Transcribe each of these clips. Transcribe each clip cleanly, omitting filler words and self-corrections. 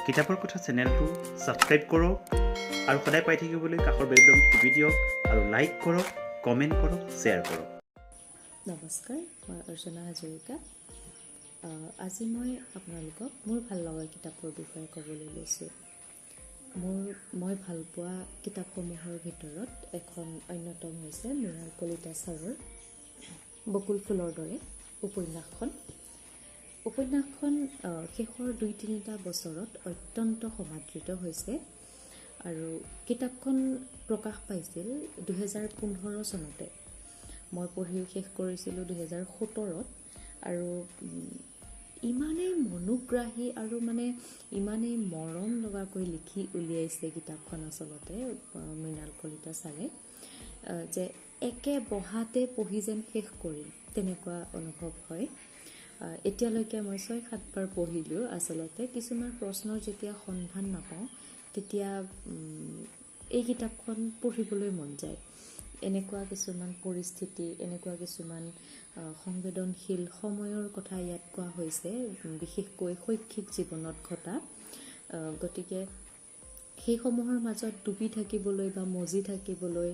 কিতাপৰ কথা চেনেলটো ছাবস্ক্ৰাইব কৰক আৰু সদায় পাই থাকিবলৈ কাষৰ বেল বাটনটো টিপি দিয়ক আৰু লাইক কৰক, কমেণ্ট কৰক, শ্বেয়াৰ কৰক। নমস্কাৰ, মই অৰ্চনা হাজৰিকা। আজি মই আপোনালোকক মোৰ ভাল লগা কিতাপৰ বিষয়ে ক'বলৈ লৈছোঁ। মই ভাল পোৱা কিতাপসমূহৰ ভিতৰত এখন অন্যতম হৈছে মৃণাল কলিতা ছাৰৰ বকুল ফুলৰ দৰে উপন্যাসখন শেষৰ 2-3টা বছৰত অত্যন্ত সমাদৃত হৈছে আৰু কিতাপখন প্ৰকাশ পাইছিল 2015 চনতে। মই পঢ়ি শেষ কৰিছিলোঁ 2017ত আৰু ইমানেই মনোগ্ৰাহী আৰু ইমানেই মৰম লগাকৈ লিখি উলিয়াইছে কিতাপখন আচলতে মৃণাল কলিতা ছাৰে যে একে বহাতে পঢ়ি যেন শেষ কৰিম তেনেকুৱা অনুভৱ হয়। এতিয়ালৈকে মই 6-7 বাৰ পঢ়িলোঁ। আচলতে কিছুমান প্ৰশ্নৰ যেতিয়া সন্ধান নাপাওঁ তেতিয়া এই কিতাপখন পঢ়িবলৈ মন যায়। এনেকুৱা কিছুমান পৰিস্থিতি, এনেকুৱা কিছুমান সংবেদনশীল সময়ৰ কথা ইয়াত কোৱা হৈছে, বিশেষকৈ শৈক্ষিক জীৱনত ঘটা। গতিকে সেইসমূহৰ মাজত ডুবি থাকিবলৈ বা মজি থাকিবলৈ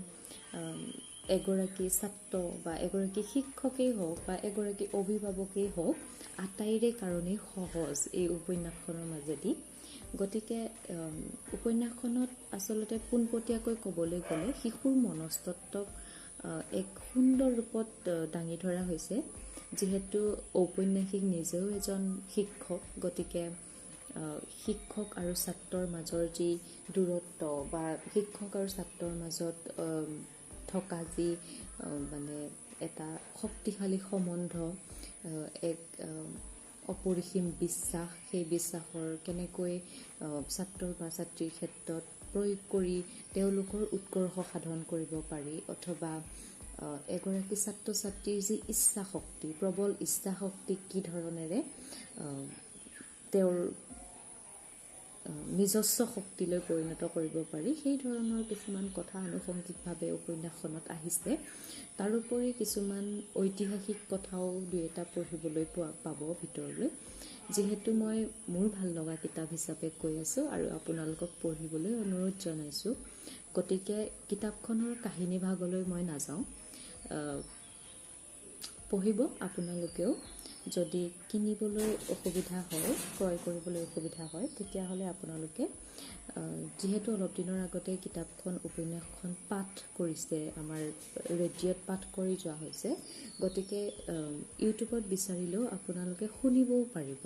এগৰাকী ছাত্ৰ বা এগৰাকী শিক্ষকেই হওক বা এগৰাকী অভিভাৱকেই হওক আটাইৰে কাৰণেই সহজ এই উপন্যাসখনৰ মাজেদি। গতিকে উপন্যাসখনত আচলতে পোনপটীয়াকৈ ক'বলৈ গ'লে শিশুৰ মনস্তত্বক এক সুন্দৰ ৰূপত দাঙি ধৰা হৈছে। যিহেতু ঔপন্যাসিক নিজেও এজন শিক্ষক, গতিকে শিক্ষক আৰু ছাত্ৰৰ মাজৰ যি দূৰত্ব বা শিক্ষক আৰু ছাত্ৰৰ মাজত থকা যি এটা শক্তিশালী সম্বন্ধ, এক অপৰিসীম বিশ্বাস, সেই বিশ্বাসৰ কেনেকৈ ছাত্ৰ বা ছাত্ৰীৰ ক্ষেত্ৰত প্ৰয়োগ কৰি তেওঁলোকৰ উৎকৰ্ষ সাধন কৰিব পাৰি, অথবা এগৰাকী ছাত্ৰ ছাত্ৰীৰ যি ইচ্ছা শক্তি, প্ৰবল ইচ্ছা শক্তিক কি ধৰণেৰে তেওঁৰ নিজস্ব শক্তিলৈ পৰিণত কৰিব পাৰি, সেই ধৰণৰ কিছুমান কথা আনুষংগিকভাৱে উপন্যাসখনত আহিছে। তাৰোপৰি কিছুমান ঐতিহাসিক কথাও 2-এটা পঢ়িবলৈ পাব ভিতৰলৈ। যিহেতু মই মোৰ ভাল লগা কিতাপ হিচাপে কৈ আছোঁ আৰু আপোনালোকক পঢ়িবলৈ অনুৰোধ জনাইছোঁ, গতিকে কিতাপখনৰ কাহিনী ভাগলৈ মই নাযাওঁ। পঢ়িব আপোনালোকেও। যদি কিনিবলৈ অসুবিধা হয়, ক্ৰয় কৰিবলৈ অসুবিধা হয়, তেতিয়াহ'লে আপোনালোকে যিহেতু অলপ দিনৰ আগতে কিতাপখন উপন্যাসখন পাঠ কৰিছে, আমাৰ ৰেডিঅ'ত পাঠ কৰি যোৱা হৈছে, গতিকে ইউটিউবত বিচাৰিলেও আপোনালোকে শুনিবও পাৰিব।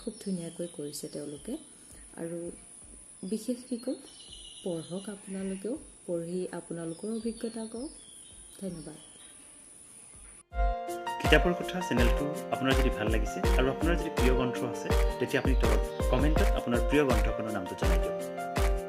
খুব ধুনীয়াকৈ কৰিছে তেওঁলোকে। আৰু বিশেষ কি কওঁ, পঢ়ক আপোনালোকেও, পঢ়ি আপোনালোকৰ অভিজ্ঞতা কওক। ধন্যবাদ। কিতাপৰ কথা চেনেলটো আপোনাৰ যদি ভাল লাগিছে আৰু আপোনাৰ যদি প্ৰিয় গ্ৰন্থ আছে, তেতিয়া আপুনি তলত কমেণ্টত আপোনাৰ প্ৰিয় গ্ৰন্থখনৰ নামটো জনাই দিয়ক।